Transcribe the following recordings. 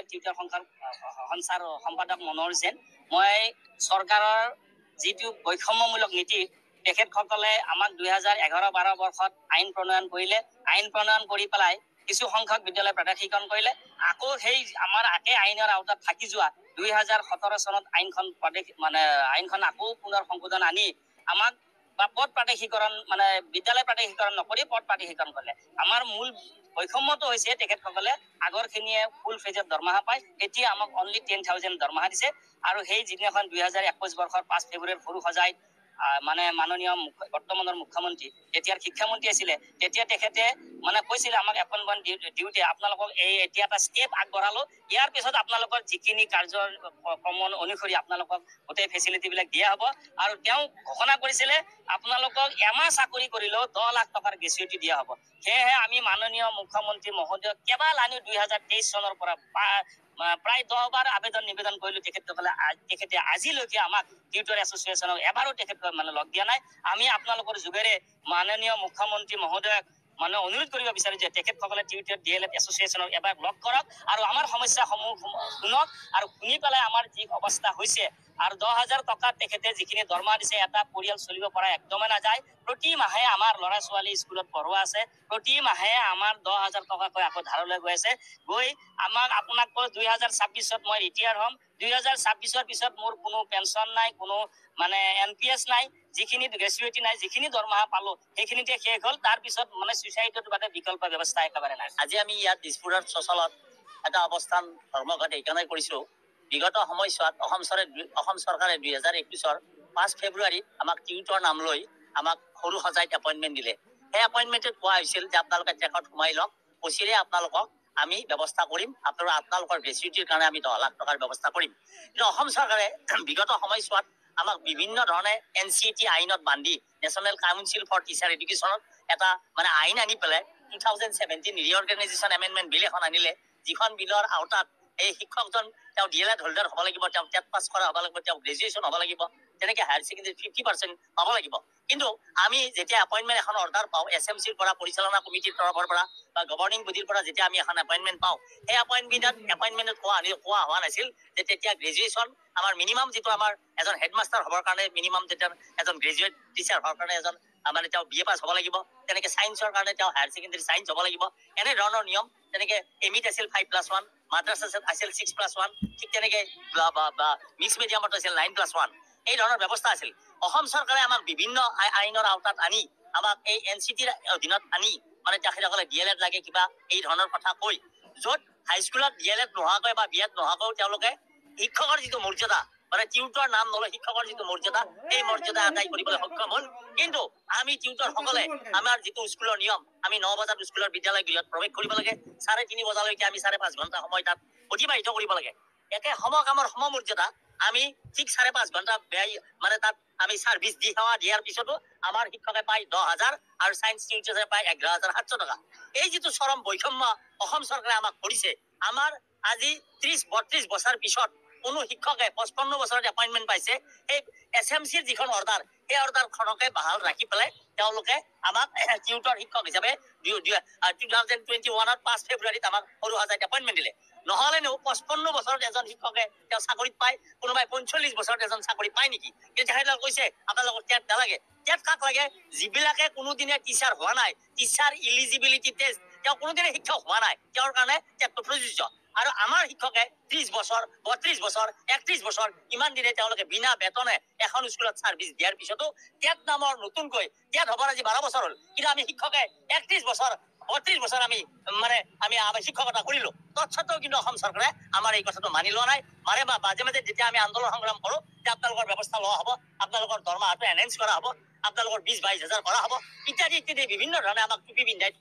টিউটাৰ সঞ্চাৰ সম্পাদক মনোহৰ জৈন। মই চৰকাৰৰ যিটো বৈষম্যমূলক নীতি তেখেতসকলে আমাক 2011-12 বৰ্ষত আইন প্ৰণয়ন কৰিলে। আইন প্ৰণয়ন কৰি পেলাই কিছু সংখ্যক বিদ্যালয় প্ৰাদেশিকৰণ কৰিলে। আকৌ সেই আমাৰ আইনৰ আওতাত থাকি যোৱা 2017 চনত আইনখন আকৌ পুনৰ সংশোধন আনি আমাক পদ প্ৰাদেশিকৰণ বিদ্যালয় প্ৰাদেশিকৰণ নকৰি পদ প্ৰাদেশিকৰণ কৰিলে। আমাৰ মূল বৈষম্যটো হৈছে তেখেতসকলে আগৰখিনিয়ে ফুল ফেজত দৰমহা পায়, এতিয়া আমাক অনলি 10,000 দৰমহা দিছে। আৰু সেই যিদিনাখন 2021 বৰ্ষৰ 5 ফেব্ৰুৱাৰীত সৰু সজাই মাননীয় বৰ্তমানৰ মুখ্যমন্ত্ৰী তেতিয়াৰ শিক্ষামন্ত্ৰী আছিলে, তেতিয়া তেখেতে কৈছিলে আমাক এপইণ্টমেণ্ট দিওঁতে আপোনালোকক এতিয়া এটা ষ্টেপ আগবঢ়ালো, ইয়াৰ পিছত আপোনালোকৰ যিখিনি কাৰ্যৰ ক্ৰমণ অনুসৰি আপোনালোকক গোটেই ফেচিলিটিবিলাক দিয়া হ'ব। আৰু তেওঁ ঘোষণা কৰিছিলে আপোনালোকক এমাহ চাকৰি কৰিলেও 10 লাখ টকাৰ গ্ৰেচুইটি দিয়া হ'ব। সেয়েহে আমি মাননীয় মুখ্যমন্ত্ৰী মহোদয়ক কেৱল আনি 2023 চনৰ পৰা প্ৰায় 10 বাৰ আবেদন নিবেদন কৰিলো। তেখেতে আজিলৈকে আমাক টিউটৰ এছ'চিয়েশ্যনক এবাৰো তেখেতে লগ দিয়া নাই। আমি আপোনালোকৰ যোগেৰে মাননীয় মুখ্যমন্ত্ৰী মহোদয়ক অনুৰোধ কৰিব বিচাৰো যে তেখেতসকলে টিউটৰ DLED এছ'চিয়েশ্যনক এবাৰ লগ কৰক আৰু আমাৰ সমস্যাসমূহ শুনক। আৰু শুনি পেলাই আমাৰ যি অৱস্থা হৈছে আৰু 10,000 টকাত তেখেতে যিখিনি দৰমহা দিছে, এটা পৰিয়াল চলিব পৰা একদমেই নাযায়। প্ৰতি মাহে আমাৰ ল'ৰা ছোৱালী স্কুলত পঢ়োৱা আছে, প্ৰতি মাহে আমাৰ 10,000 টকাকৈ আকৌ ধাৰলৈ গৈ আছে। আপোনাক কৈ 2026ত মই ৰিটায়াৰ হ'ম। 2026ৰ পিছত মোৰ কোনো পেঞ্চন নাই, কোনো NPS নাই, যিখিনি গ্ৰেচুইটি নাই, যিখিনি দৰমহা পালো সেইখিনিতে শেষ হ'ল। তাৰ পিছত ছুইচাইডৰ বাদে বিকল্প ব্যৱস্থা একেবাৰে নাই। আজি আমি ইয়াত দিছপুৰৰ চচলত এটা অৱস্থান ধৰ্মঘট এইকাৰণে কৰিছো, বিগত সময়ছোৱাত অসম চৰকাৰে 2021 5 ফেব্ৰুৱাৰীত আমাক টিউটৰ নাম লৈ আমাক সৰু সজাইত এপইণ্টমেণ্ট দিলে। সেই এপইণ্টমেণ্টত কোৱা হৈছিল যে আপোনালোকে ট্ৰেকত সোমাই লওক, পচিৰে আপোনালোকক আমি ব্যৱস্থা কৰিম, আপোনালোকৰ গ্ৰেচুইটিৰ কাৰণে আমি 10 লাখ টকাৰ ব্যৱস্থা কৰিম। কিন্তু অসম চৰকাৰে বিগত সময়ছোৱাত আমাক বিভিন্ন ধৰণে NCET আইনত বান্ধি নেশ্যনেল কাউন্সিল ফৰ টিচাৰ এডুকেশ্যনত এটা আইন আনি পেলাই 2017 ৰিঅৰ্গেনাইজেশ্যন এমেণ্ডমেণ্ট বিল এখন আনিলে, যিখন বিলৰ আওতাত এই শিক্ষকজন তেওঁ DLED হোল্ডাৰ হ'ব লাগিব, তেওঁ টেট পাছ কৰা হ'ব লাগিব, তেওঁ গ্ৰেজুৱেশ্যন হ'ব লাগিব, তেনেকৈ হায়াৰ ছেকেণ্ডেৰী 50% পাব লাগিব। কিন্তু আমি যেতিয়া এপইণ্টমেণ্ট এখন অৰ্ডাৰ পাওঁ SMCৰ পৰা, পৰিচালনা কমিটিৰ তৰফৰ পৰা বা গভৰ্ণিং বডিৰ পৰা যেতিয়া আমি এখন এপইণ্টমেণ্ট পাওঁ, সেই এপইণ্টমেণ্টত কোৱা হোৱা নাছিল যে তেতিয়া গ্ৰেজুৱেশ্যন আমাৰ মিনিমাম যিটো আমাৰ এজন হেডমাষ্টাৰ হ'বৰ কাৰণে মিনিমাম যেতিয়া এজন গ্ৰেজুৱেট টিচাৰ হোৱাৰ কাৰণে এজন তেওঁ BA পাছ হ'ব লাগিব, তেনেকৈ ছায়েন্সৰ কাৰণে তেওঁ হায়াৰ ছেকেণ্ডেৰী ছায়েন্স হ'ব লাগিব, এনেধৰণৰ নিয়ম। তেনেকৈ এমিত আছিল 5+1, মাদ্ৰাছ আছিল 6+1, ঠিক তেনেকৈ মিক্স মিডিয়ামত আছিল 9+1, এই ধৰণৰ ব্যৱস্থা আছিল। অসম চৰকাৰে আমাক বিভিন্ন আইনৰ আওতাত আনি আমাক এই NCTৰ অধীনত আনি তেখেতসকলে DLED লাগে কিবা এই ধৰণৰ কথা কৈ, য'ত হাইস্কুলত DLED নোহোৱাকৈ বা BEd নোহোৱাকৈ তেওঁলোকে শিক্ষকৰ যিটো মৰ্যাদা টিউটৰ নাম নলয়, শিক্ষকৰ যিটো মৰ্যাদা এই মৰ্যাদা আদায় কৰিবলৈ সক্ষম হ'ল। কিন্তু আমি টিউটৰ সকলে আমাৰ যিটো স্কুলৰ নিয়ম, আমি 9 বজাত স্কুলৰ বিদ্যালয় গৃহত প্ৰৱেশ কৰিব লাগে, 3:30 বজালৈকে আমি 5.5 ঘণ্টা সময় তাত অতিবাহিত কৰিব লাগে। একে সমকামৰ সমমৰ্যাদা আমি ঠিক 5.5 ঘণ্টা তাত আমি ছাৰ্ভিচ সেৱা দিয়াৰ পিছতো আমাৰ শিক্ষকে পায় 10,000 আৰু ছায়েন্স টিউটাৰে পায় 11,700 টকা। এই যিটো চৰম বৈষম্য অসম চৰকাৰে আমাক কৰিছে, আমাৰ আজি 30-32 বছৰ পিছত কোনো শিক্ষকে 55 বছৰত এপইণ্টমেণ্ট পাইছে, সেই SMCৰ যিখন অৰ্ডাৰ, সেই অৰ্ডাৰখনকে বাহাল ৰাখি পেলাই তেওঁলোকে আমাক টিউটৰ শিক্ষক হিচাপে 2021 5 ফেব্ৰুৱাৰীত আমাক সৰু সজাইত এপইণ্টমেণ্ট দিলে। নহ'লেনো 55 বছৰত এজন শিক্ষকে তেওঁ চাকৰিত পায়, কোনোবাই 45 বছৰত এজন চাকৰি পায় নেকি? কিন্তু তেখেতলোকে কৈছে আপোনালোকৰ টেট নালাগে। টেট কাক লাগে? যিবিলাকে কোনোদিনে টিচাৰ হোৱা নাই, টিচাৰ ইলিজিবিলিটি টেষ্ট তেওঁ কোনোদিনে শিক্ষক হোৱা নাই, তেওঁৰ কাৰণে টেটটো প্ৰযোজ্য। আৰু আমাৰ শিক্ষকে 30 বছৰ, 32 বছৰ, 31 বছৰ ইমান দিনে তেওঁলোকে বিনা বেতনে এখন স্কুলত ছাৰ্ভিচ দিয়াৰ পিছতো টেট নামৰ নতুনকৈ টেট হ'বৰ আজি 12 বছৰ হ'ল, কিন্তু আমি শিক্ষকে 31 বছৰ, 32 বছৰ আমি শিক্ষকতা কৰিলো। তৎসত্ত্বেও কিন্তু অসম চৰকাৰে আমাৰ এই কথাটো মানি লোৱা নাই। মাজে মাজে যেতিয়া আমি আন্দোলন সংগ্ৰাম কৰো, যে আপোনালোকৰ ব্যৱস্থা লোৱা হ'ব, আপোনালোকৰ দৰমহাটো এনহেঞ্চ কৰা হ'ব, আপোনালোকৰ 20-22 হাজাৰ কৰা হ'ব, ইত্যাদি ইত্যাদি বিভিন্ন ধৰণে আমাক টুপি পিন্ধাই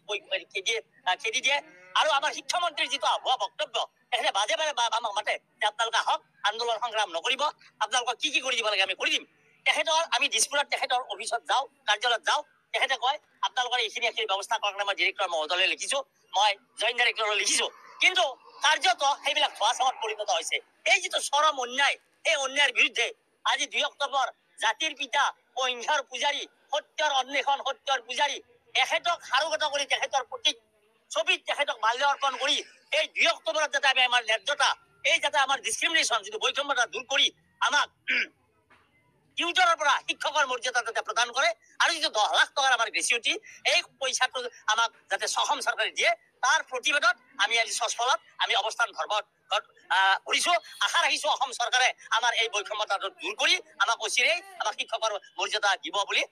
খেদি দিয়ে। আৰু আমাৰ শিক্ষামন্ত্ৰীৰ যিটো হোৱা বক্তব্য, তেখেতে বাজে আমাক মাতে যে আপোনালোকে আহক, আন্দোলন সংগ্ৰাম নকৰিব, আপোনালোকক কি কৰি দিব লাগে আমি কৰি দিম। আমি দিছপুৰত তেখেতৰ অফিচত যাওঁ, কাৰ্যালয়ত যাওঁ, তেখেতে কয় আপোনালোকৰ এইখিনি ব্যৱস্থা কৰাৰ কাৰণে মই ডিৰেক্টৰ মহোদয়লৈ লিখিছো, মই জইণ্ট ডাইৰেক্টৰলৈ লিখিছো, কিন্তু কাৰ্যত সেইবিলাক ধোঁৱা চামত পৰিণত হৈছে। এই যিটো চৰম অন্যায়, এই অন্যায়ৰ বিৰুদ্ধে আজি 2 অক্টোবৰ জাতিৰ পিতা অহিংসাৰ পূজাৰী, সত্যৰ অন্বেষণ, সত্যৰ পূজাৰী, এখেতক সাৰোগত কৰি তেখেতৰ প্ৰতীক ছবিত তেখেতক মাল্য অৰ্পণ কৰি এই 2 অক্টোবৰত যাতে আমি আমাৰ ন্যায্যতা, এই যাতে আমাৰ ডিছক্ৰিমিনেশ্যন যিটো বৈষম্যতা দূৰ কৰি আমাক টিউটৰৰ পৰা শিক্ষকৰ মৰ্যাদা যাতে প্ৰদান কৰে আৰু যিটো 10 লাখ টকাৰ আমাৰ গ্ৰেচুইটি, এই পইচাটো আমাক যাতে অসম চৰকাৰে দিয়ে, তাৰ প্ৰতিবাদত আমি আজি চচফলত আমি অৱস্থান কৰিছো। আশা ৰাখিছো অসম চৰকাৰে আমাৰ এই বৈষম্যতা দূৰ কৰি আমাক অচিৰেই আমাক শিক্ষকৰ মৰ্যাদা দিব বুলি